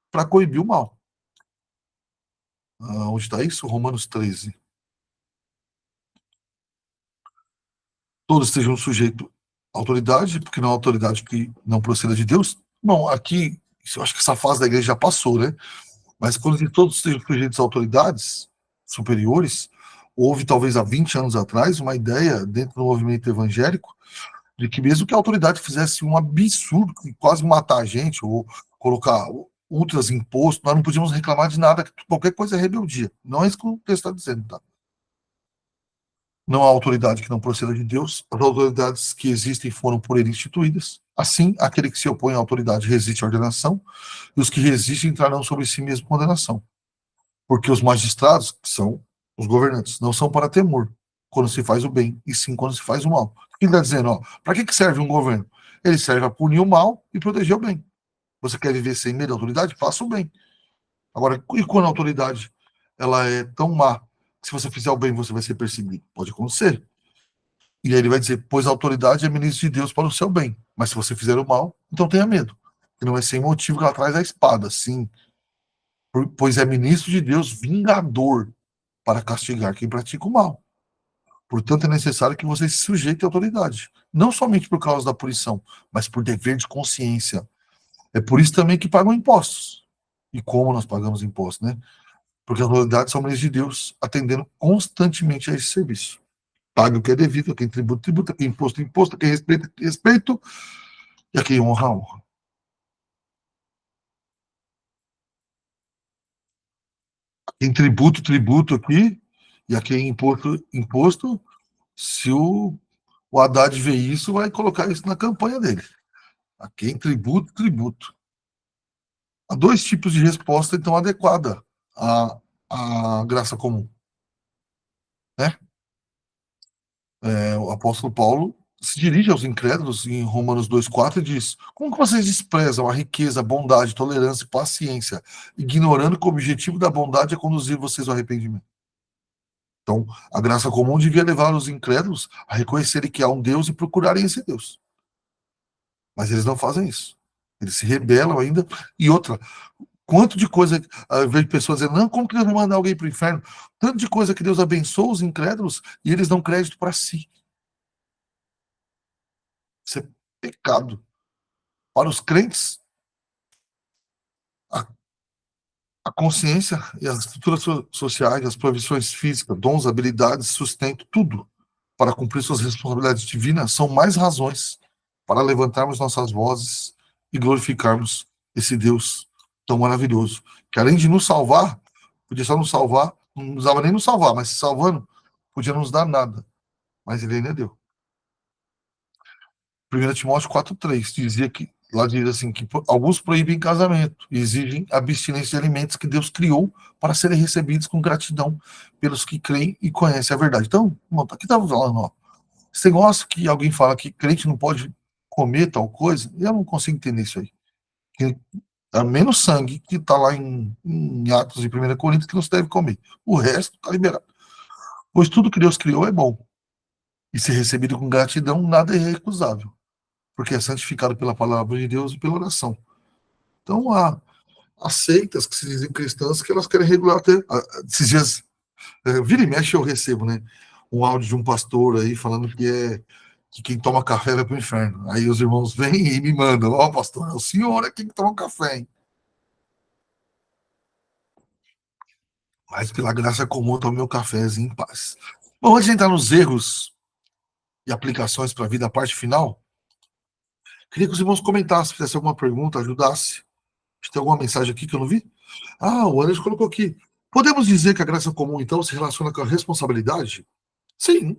para coibir o mal. Onde está isso? Romanos 13. Todos estejam sujeitos à autoridade, porque não é autoridade que não proceda de Deus. Bom, aqui, eu acho que essa fase da igreja já passou, né? Mas quando diz todos estejam sujeitos a autoridades superiores, houve talvez há 20 anos atrás uma ideia dentro do movimento evangélico de que mesmo que a autoridade fizesse um absurdo, que quase matar a gente, ou colocar ultras imposto, nós não podíamos reclamar de nada, que qualquer coisa é rebeldia. Não é isso que o texto está dizendo, tá? Não há autoridade que não proceda de Deus, as autoridades que existem foram por ele instituídas. Assim, aquele que se opõe à autoridade resiste à ordenação, e os que resistem entrarão sobre si mesmo condenação. Porque os magistrados, que são os governantes, não são para temor quando se faz o bem, e sim quando se faz o mal. Ele está dizendo, ó, para que serve um governo? Ele serve a punir o mal e proteger o bem. Você quer viver sem medo da autoridade? Faça o bem. Agora, e quando a autoridade ela é tão má que se você fizer o bem você vai ser perseguido? Pode acontecer. E aí ele vai dizer, pois a autoridade é ministro de Deus para o seu bem. Mas se você fizer o mal, então tenha medo. E não é sem motivo que ela traz a espada, sim. Pois é ministro de Deus vingador para castigar quem pratica o mal. Portanto, é necessário que você se sujeite à autoridade. Não somente por causa da punição, mas por dever de consciência. É por isso também que pagam impostos. E como nós pagamos impostos, né? Porque as autoridades são ministros de Deus, atendendo constantemente a esse serviço. Paga o que é devido, a quem tributa, tributa, a quem imposto, imposto, a quem respeita, respeito, e a quem honra, honra. A quem tributo, tributo aqui, e a quem imposto, imposto, se o Haddad vê isso, vai colocar isso na campanha dele. A quem tributo, tributo. Há dois tipos de resposta, então, adequada à graça comum. Né? O apóstolo Paulo se dirige aos incrédulos em Romanos 2,4 e diz: como que vocês desprezam a riqueza, bondade, tolerância e paciência, ignorando que o objetivo da bondade é conduzir vocês ao arrependimento? Então, a graça comum devia levar os incrédulos a reconhecerem que há um Deus e procurarem esse Deus. Mas eles não fazem isso. Eles se rebelam ainda. E outra, quanto de coisa, eu vejo pessoas dizendo, não, como que Deus vai mandar alguém para o inferno? Tanto de coisa que Deus abençoa os incrédulos e eles dão crédito para si. Isso é pecado. Para os crentes, a, a consciência e as estruturas sociais, as provisões físicas, dons, habilidades, sustento, tudo para cumprir suas responsabilidades divinas são mais razões para levantarmos nossas vozes e glorificarmos esse Deus tão maravilhoso, que além de nos salvar, podia só nos salvar, não precisava nem nos salvar, mas se salvando, podia não nos dar nada, mas ele ainda deu. 1 Timóteo 4,3 dizia que, lá diz assim, que alguns proíbem casamento e exigem abstinência de alimentos que Deus criou para serem recebidos com gratidão pelos que creem e conhecem a verdade. Então, aqui estava falando, ó, esse negócio que alguém fala que crente não pode comer tal coisa, eu não consigo entender isso aí. Que é menos sangue que está lá em Atos e 1 Coríntios que não se deve comer. O resto está liberado. Pois tudo que Deus criou é bom. E ser recebido com gratidão, nada é recusável. Porque é santificado pela palavra de Deus e pela oração. Então, há seitas que se dizem cristãs que elas querem regular até. Esses dias, vira e mexe, eu recebo, né? Um áudio de um pastor aí falando que quem toma café vai para o inferno. Aí os irmãos vêm e me mandam: ó, pastor, é o senhor é quem toma café, hein? Mas pela graça comum, eu tomo meu cafezinho em paz. Bom, antes de entrar nos erros e aplicações para a vida, a parte final, queria que os irmãos comentassem, fizessem alguma pergunta, ajudasse. Tem alguma mensagem aqui que eu não vi? O Anderson colocou aqui. Podemos dizer que a graça comum, então, se relaciona com a responsabilidade? Sim,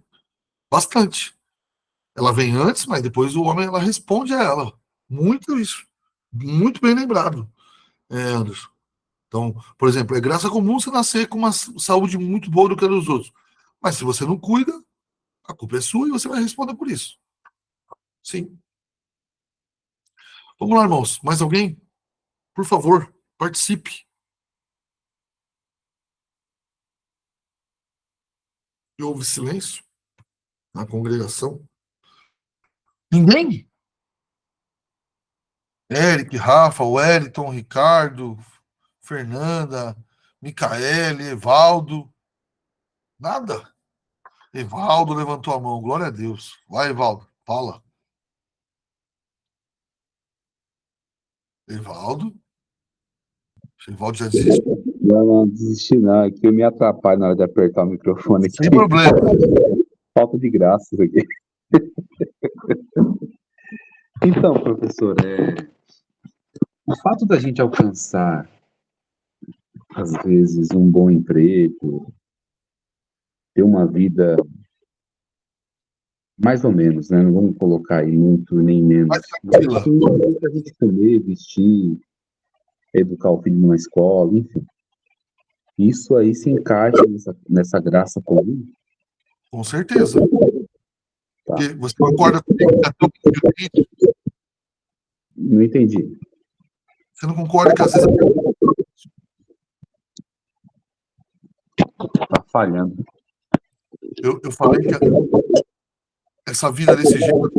bastante. Ela vem antes, mas depois o homem ela responde a ela. Muito isso. Muito bem lembrado, Anderson. Então, por exemplo, é graça comum você nascer com uma saúde muito boa do que a dos outros. Mas se você não cuida, a culpa é sua e você vai responder por isso. Sim. Vamos lá, irmãos. Mais alguém? Por favor, participe. E houve silêncio. na congregação? Ninguém? Eric, Rafa, Wellington, Ricardo, Fernanda, Micaele, Evaldo. Nada. Evaldo levantou a mão. Glória a Deus. Vai, Evaldo. Fala. Evaldo? Evaldo já desistiu. Não desisti não, aqui eu me atrapalho na hora de apertar o microfone aqui. Sem problema. Falta de graça isso aqui. Então, professor, o fato da gente alcançar, às vezes, um bom emprego, ter uma vida mais ou menos, né? Não vamos colocar aí muito nem menos. Mas tranquila. A gente comer, vestir, educar o filho numa escola, enfim. Isso aí se encaixa nessa graça comum? Com certeza. Tá. Porque você concorda comigo que até o limite? Não entendi. Você não concorda que às vezes Tá falhando. eu falei que essa vida desse jeito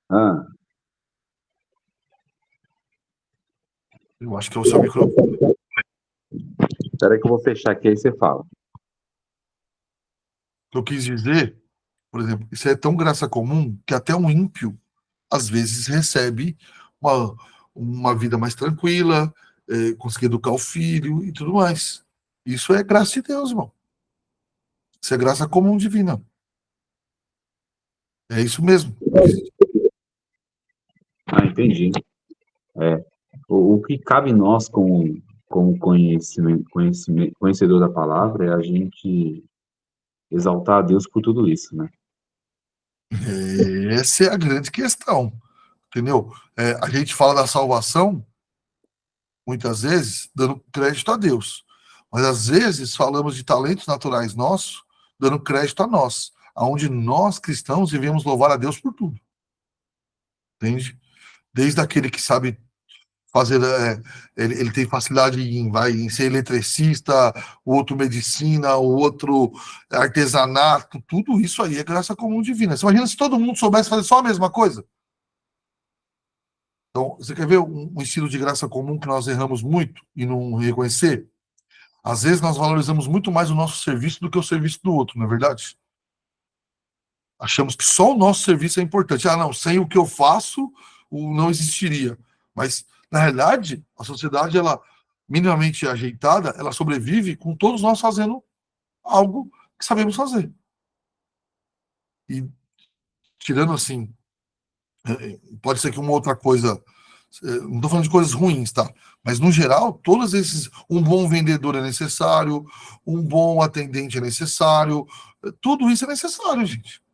Ah, eu acho que é o seu microfone. espera que eu vou fechar aqui, aí você fala. O que eu quis dizer, por exemplo, isso é tão graça comum que até um ímpio às vezes recebe uma vida mais tranquila, conseguir educar o filho e tudo mais. Isso é graça de Deus, irmão. Isso é graça comum divina. É isso mesmo. Ah, entendi. O que cabe nós como conhecedor da palavra é a gente exaltar a Deus por tudo isso, né? Essa é a grande questão, entendeu? A gente fala da salvação, muitas vezes, dando crédito a Deus. Mas às vezes falamos de talentos naturais nossos, dando crédito a nós, aonde nós, cristãos, devemos louvar a Deus por tudo. Entende? Desde aquele que sabe fazer, ele tem facilidade em ser eletricista, o outro medicina, o outro artesanato, tudo isso aí é graça comum divina. Você imagina se todo mundo soubesse fazer só a mesma coisa? Então, você quer ver um estilo de graça comum que nós erramos muito e não reconhecer? Às vezes nós valorizamos muito mais o nosso serviço do que o serviço do outro, não é verdade? Achamos que só o nosso serviço é importante. Ah, não, sem o que eu faço, não existiria. Mas, na realidade, a sociedade, ela minimamente ajeitada, ela sobrevive com todos nós fazendo algo que sabemos fazer. E, tirando assim, pode ser que uma outra coisa, não estou falando de coisas ruins, tá? Mas, no geral, todos esses, um bom vendedor é necessário, um bom atendente é necessário, tudo isso é necessário, gente.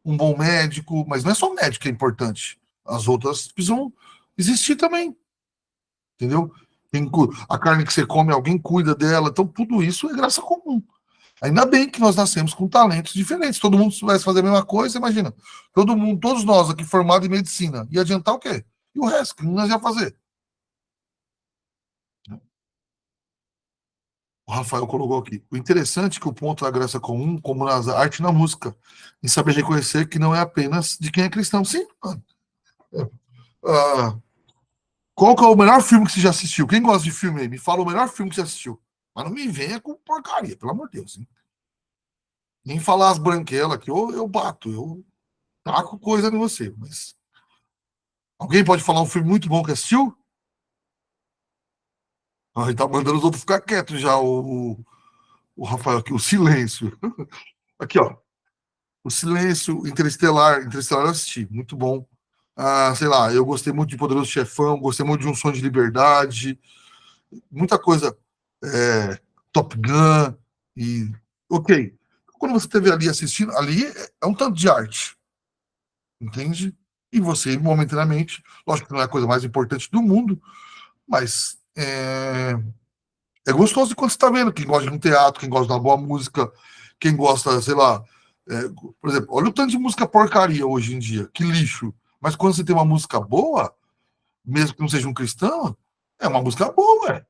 Um bom médico, mas não é só médico que é importante. As outras precisam existir também. Entendeu? A carne que você come, alguém cuida dela. Então, tudo isso é graça comum. Ainda bem que nós nascemos com talentos diferentes. Todo mundo soubesse fazer a mesma coisa, imagina. Todo mundo, todos nós aqui formados em medicina. Ia adiantar o quê? E o resto? O que nós ia fazer? O Rafael colocou aqui. O interessante é que o ponto da graça comum, como nas artes e na música, em saber reconhecer que não é apenas de quem é cristão. Sim, mano. Ah, qual que é o melhor filme que você já assistiu? Quem gosta de filme aí? Me fala o melhor filme que você assistiu. Mas não me venha com porcaria, pelo amor de Deus. Hein? Nem falar as branquelas que eu bato, eu taco coisa em você. Mas alguém pode falar um filme muito bom que assistiu? Ah, ele tá mandando os outros ficar quietos já, o Rafael aqui, o silêncio. Aqui, ó. O silêncio, Interestelar. Interestelar eu assisti, muito bom. Ah, sei lá, eu gostei muito de Poderoso Chefão, gostei muito de Um Sonho de Liberdade, muita coisa. Top Gun e ok. Quando você esteve ali assistindo, ali é um tanto de arte, entende? E você, momentaneamente, lógico que não é a coisa mais importante do mundo, mas é gostoso quando você está vendo. Quem gosta de um teatro, quem gosta de uma boa música, quem gosta, sei lá, por exemplo, olha o tanto de música porcaria hoje em dia, que lixo. Mas quando você tem uma música boa, mesmo que não seja um cristão, é uma música boa,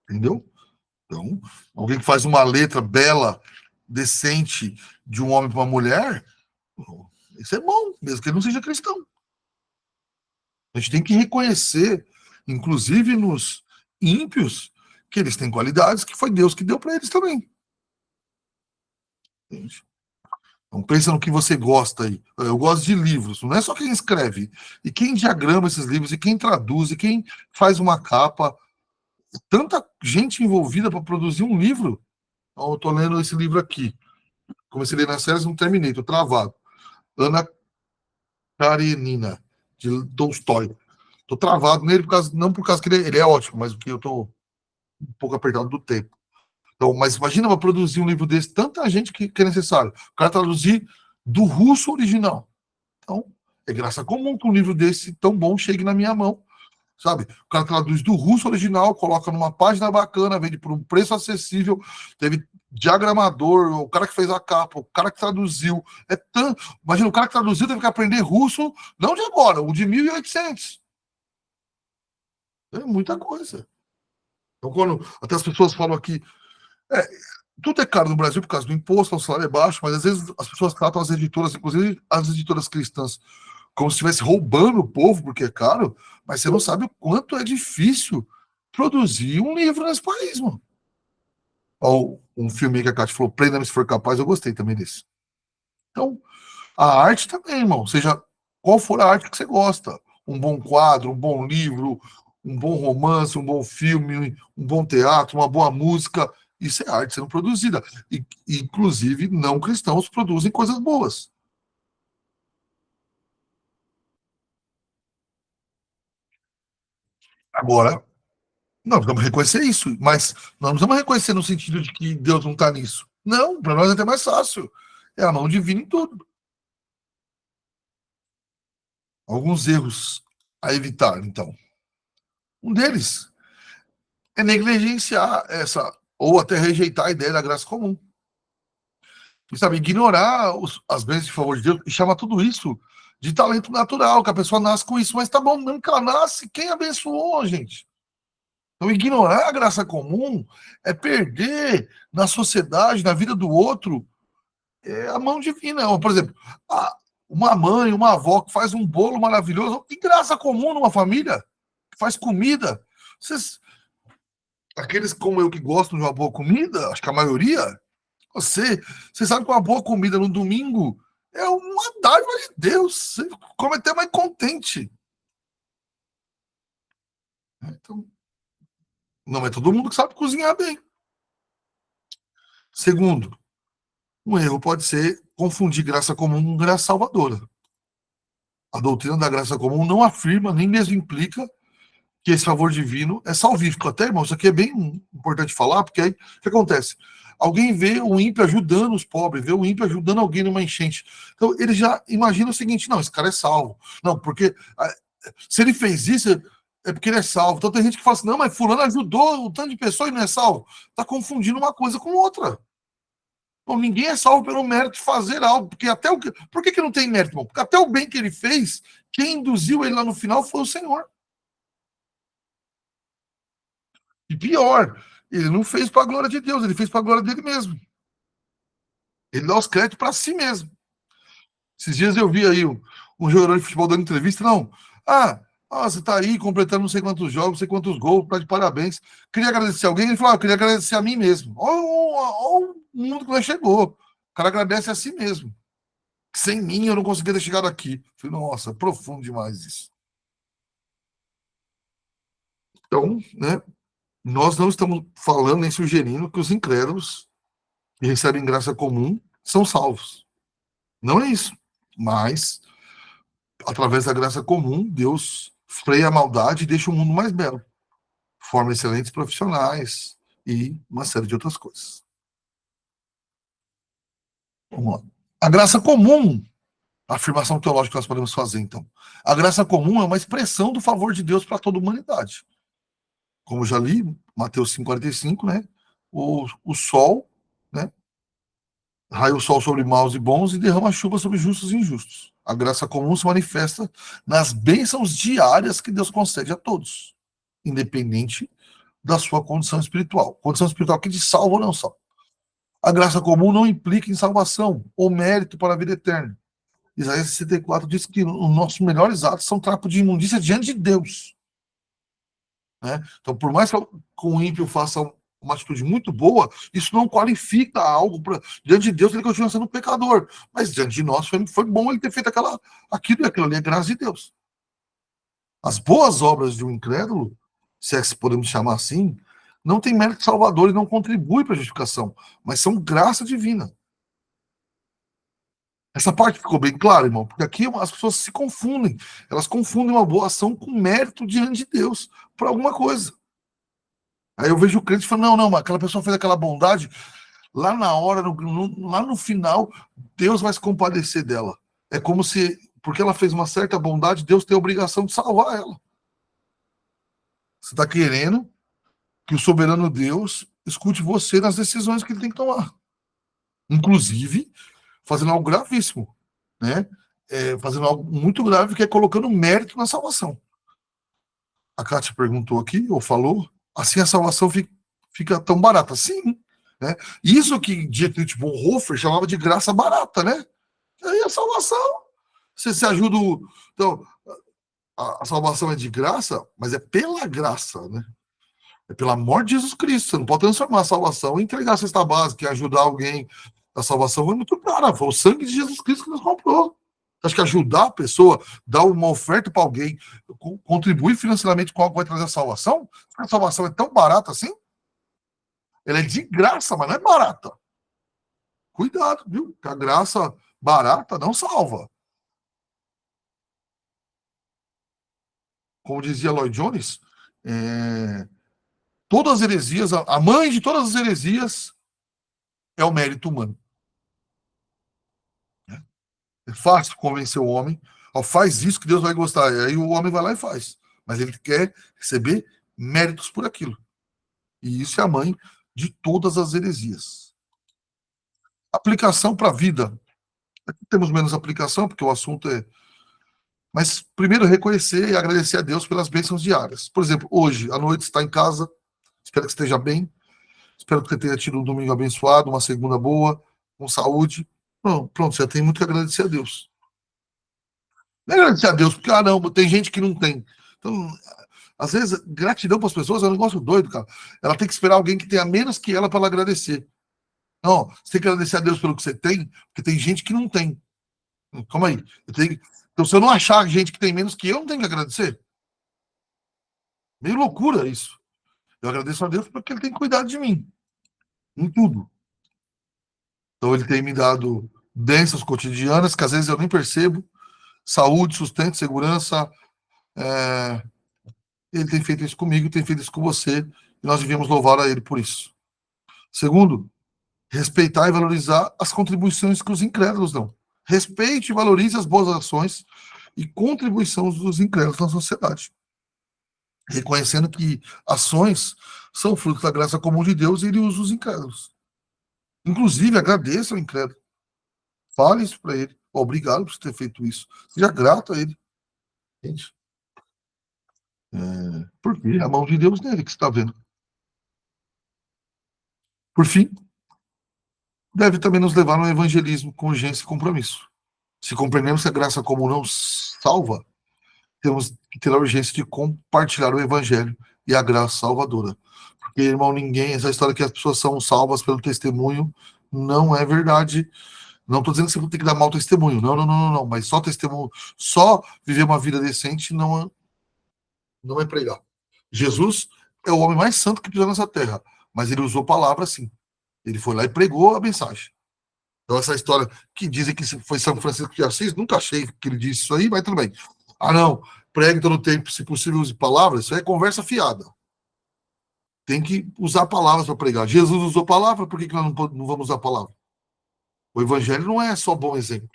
entendeu? Então, alguém que faz uma letra bela, decente, de um homem para uma mulher, isso é bom, mesmo que ele não seja cristão. A gente tem que reconhecer, inclusive nos ímpios, que eles têm qualidades que foi Deus que deu para eles também. Entende? Então pensa no que você gosta aí. Eu gosto de livros, não é só quem escreve, e quem diagrama esses livros, e quem traduz, e quem faz uma capa. Tanta gente envolvida para produzir um livro. Então, eu estou lendo esse livro aqui. Comecei a ler nas séries, não terminei, estou travado. Ana Karenina, de Tolstói. Estou travado nele, não por causa que ele é ótimo, mas porque eu estou um pouco apertado do tempo. Então, mas imagina para produzir um livro desse, tanta gente que é necessário. O cara traduzir do russo original. Então, é graça comum que um livro desse tão bom chegue na minha mão, sabe? O cara traduz do russo original, coloca numa página bacana, vende por um preço acessível, teve diagramador, o cara que fez a capa, o cara que traduziu. Imagina, o cara que traduziu teve que aprender russo, não de agora, o de 1800. É muita coisa. Então, quando até as pessoas falam aqui, é, tudo é caro no Brasil por causa do imposto, o salário é baixo, mas às vezes as pessoas tratam as editoras, inclusive as editoras cristãs, como se estivesse roubando o povo porque é caro, mas você não sabe o quanto é difícil produzir um livro nesse país, mano. Ó, um filme que a Cátia falou, Prenda-me se for capaz, eu gostei também desse. Então, a arte também, irmão, seja qual for a arte que você gosta, um bom quadro, um bom livro, um bom romance, um bom filme, um bom teatro, uma boa música, isso é arte sendo produzida. E, inclusive, não cristãos produzem coisas boas. Agora, nós vamos reconhecer isso, mas nós não vamos reconhecer no sentido de que Deus não está nisso. Não, para nós é até mais fácil. É a mão divina em tudo. Alguns erros a evitar, então. Um deles é negligenciar essa, ou até rejeitar a ideia da graça comum. E, sabe, ignorar as bênçãos de favor de Deus e chamar tudo isso de talento natural, que a pessoa nasce com isso. Mas tá bom, mesmo que ela nasce, quem abençoou, gente? Então, ignorar a graça comum é perder na sociedade, na vida do outro, a mão divina. Por exemplo, uma mãe, uma avó que faz um bolo maravilhoso, que graça comum numa família, que faz comida. Vocês, aqueles como eu que gostam de uma boa comida, acho que a maioria, você sabe que uma boa comida no domingo é uma dádiva de Deus. Você come até mais contente. Então, não é todo mundo que sabe cozinhar bem. Segundo, um erro pode ser confundir graça comum com graça salvadora. A doutrina da graça comum não afirma, nem mesmo implica, que esse favor divino é salvífico. Até, irmão, isso aqui é bem importante falar, porque aí o que acontece? Alguém vê o ímpio ajudando os pobres, vê o ímpio ajudando alguém numa enchente. Então, ele já imagina o seguinte: não, esse cara é salvo. Não, porque se ele fez isso, é porque ele é salvo. Então, tem gente que fala assim: não, mas Fulano ajudou um tanto de pessoa e não é salvo. Está confundindo uma coisa com outra. Bom, ninguém é salvo pelo mérito de fazer algo, porque até o que. Por que não tem mérito, irmão? Porque até o bem que ele fez, quem induziu ele lá no final foi o Senhor. E pior, ele não fez para a glória de Deus, ele fez para a glória dele mesmo. Ele dá os créditos para si mesmo. Esses dias eu vi aí um jogador de futebol dando entrevista, não. Você está aí completando não sei quantos jogos, não sei quantos gols, tá de parabéns. Queria agradecer alguém, ele falou: eu queria agradecer a mim mesmo. Olha o mundo que nós chegou. O cara agradece a si mesmo. Sem mim eu não conseguia ter chegado aqui. Falei, nossa, profundo demais isso. Então, né, nós não estamos falando nem sugerindo que os incrédulos que recebem graça comum são salvos. Não é isso. Mas, através da graça comum, Deus freia a maldade e deixa o mundo mais belo. Forma excelentes profissionais e uma série de outras coisas. Vamos lá. A graça comum, a afirmação teológica que nós podemos fazer, então. A graça comum é uma expressão do favor de Deus para toda a humanidade. Como já li, Mateus 5,45, né? O sol, né? Raia o sol sobre maus e bons e derrama chuva sobre justos e injustos. A graça comum se manifesta nas bênçãos diárias que Deus concede a todos, independente da sua condição espiritual. Condição espiritual que te salva ou não salva. A graça comum não implica em salvação ou mérito para a vida eterna. Isaías 64 diz que os nossos melhores atos são trapo de imundícia diante de Deus. Né? Então, por mais que o ímpio faça uma atitude muito boa, isso não qualifica algo diante de Deus, ele continua sendo um pecador. Mas diante de nós foi bom ele ter feito aquilo e aquilo ali é graça de Deus. As boas obras de um incrédulo, se é que podemos chamar assim, não tem mérito salvador e não contribui para a justificação, mas são graça divina. Essa parte ficou bem clara, irmão, porque aqui as pessoas se confundem. Elas confundem uma boa ação com mérito diante de Deus por alguma coisa. Aí eu vejo o crente falando, não, mas aquela pessoa fez aquela bondade, lá na hora, lá no final, Deus vai se compadecer dela. É como se, porque ela fez uma certa bondade, Deus tem a obrigação de salvar ela. Você está querendo que o soberano Deus escute você nas decisões que ele tem que tomar. Inclusive, fazendo algo gravíssimo, né? Fazendo algo muito grave, que é colocando mérito na salvação. A Kátia perguntou aqui, ou falou, assim a salvação fica tão barata. Sim, né? Isso que Dietrich Bonhoeffer chamava de graça barata, né? E aí a salvação, você se ajuda. Então, a salvação é de graça, mas é pela graça, né? É pela morte de Jesus Cristo. Você não pode transformar a salvação em entregar a cesta básica e ajudar alguém. A salvação foi muito cara. Foi o sangue de Jesus Cristo que nos comprou. Acho que ajudar a pessoa, dar uma oferta para alguém, contribuir financeiramente com algo que vai trazer a salvação, a salvação é tão barata assim? Ela é de graça, mas não é barata. Cuidado, viu? Porque a graça barata não salva. Como dizia Lloyd Jones, todas as heresias, a mãe de todas as heresias é o mérito humano. É fácil convencer o homem, faz isso que Deus vai gostar. E aí o homem vai lá e faz. Mas ele quer receber méritos por aquilo. E isso é a mãe de todas as heresias. Aplicação para a vida. Aqui temos menos aplicação, porque o assunto é. Mas primeiro reconhecer e agradecer a Deus pelas bênçãos diárias. Por exemplo, hoje, à noite, está em casa. Espero que esteja bem. Espero que você tenha tido um domingo abençoado, uma segunda boa, com saúde. Pronto, já tem muito que agradecer a Deus. Não é agradecer a Deus, porque, não, tem gente que não tem. Então, às vezes, gratidão para as pessoas é um negócio doido, cara. Ela tem que esperar alguém que tenha menos que ela para ela agradecer. Não, você tem que agradecer a Deus pelo que você tem, porque tem gente que não tem. Calma aí. Então, se eu não achar gente que tem menos que eu, não tenho que agradecer. Meio loucura isso. Eu agradeço a Deus porque ele tem cuidado de mim. Em tudo. Então, ele tem me dado bênçãos cotidianas, que às vezes eu nem percebo. Saúde, sustento, segurança. Ele tem feito isso comigo, tem feito isso com você. E nós devemos louvar a ele por isso. Segundo, respeitar e valorizar as contribuições que os incrédulos dão. Respeite e valorize as boas ações e contribuições dos incrédulos na sociedade. Reconhecendo que ações são fruto da graça comum de Deus e ele usa os incrédulos. Inclusive, agradeça ao incrédulo. Fale isso para ele. Obrigado por ter feito isso. Seja grato a ele. Entende? Porque é a mão de Deus nele que você está vendo. Por fim, deve também nos levar ao evangelismo com urgência e compromisso. Se compreendemos que a graça comum não salva, temos que ter a urgência de compartilhar o evangelho e a graça salvadora. Porque, irmão, essa história que as pessoas são salvas pelo testemunho não é verdade. Não estou dizendo que você tem que dar mau testemunho. Não. Mas só testemunho, só viver uma vida decente não é pregar. Jesus é o homem mais santo que pisou nessa terra, mas ele usou palavras assim. Ele foi lá e pregou a mensagem. Então, essa história que dizem que foi São Francisco de Assis, nunca achei que ele disse isso aí, mas tudo bem. Não, pregue todo o tempo, se possível, use palavras, isso aí é conversa fiada. Tem que usar palavras para pregar. Jesus usou palavra, por que nós não vamos usar palavra? O evangelho não é só bom exemplo.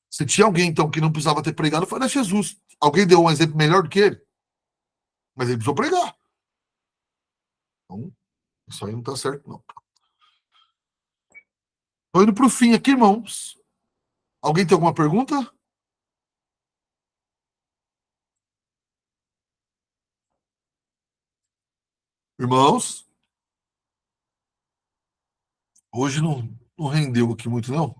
Se tinha alguém, então, que não precisava ter pregado, foi Jesus. Alguém deu um exemplo melhor do que ele? Mas ele precisou pregar. Então, isso aí não está certo, não. Estou indo para o fim aqui, irmãos. Alguém tem alguma pergunta? Irmãos, hoje não rendeu aqui muito, não.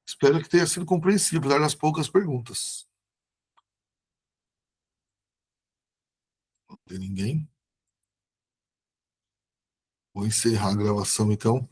Espero que tenha sido compreensível, apesar das poucas perguntas. Não tem ninguém? Vou encerrar a gravação, então.